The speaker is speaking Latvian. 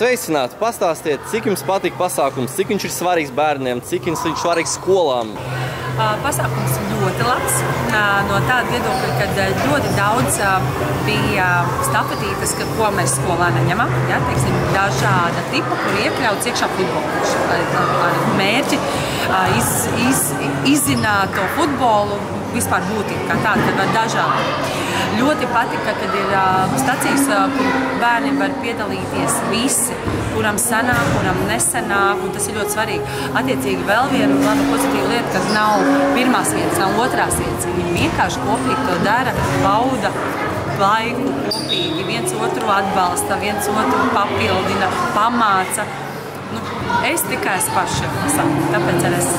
Sveicināti! Pastāstiet, cik jums patīk pasākums, cik viņš ir svarīgs bērniem, cik viņš ir svarīgs skolām? Pasākums ļoti labs. No tāda viedokļa, ka ļoti daudz bija stafetītes, ko mēs skolā neņemam. Ja, teiksim, dažāda tipa, kur iekļauts iekšā futbolu. Ar mērķi izzināt to futbolu vispār būtību kā tādu, tad var dažādi. Ļoti patika, kad ir stacijas, kur bērni var piedalīties visi, kuram sanāk, kuram nesanāk, un tas ir ļoti svarīgi. Attiecīgi vēl viena laba pozitīva lieta, ka nav pirmās vietas, nav otrās vietas. Viņi vienkārši kopīgi to dara, bauda laiku kopīgi, viens otru atbalsta, viens otru papildina, pamāca. Es tikai esmu par šiem pasākumiem, tāpēc arī es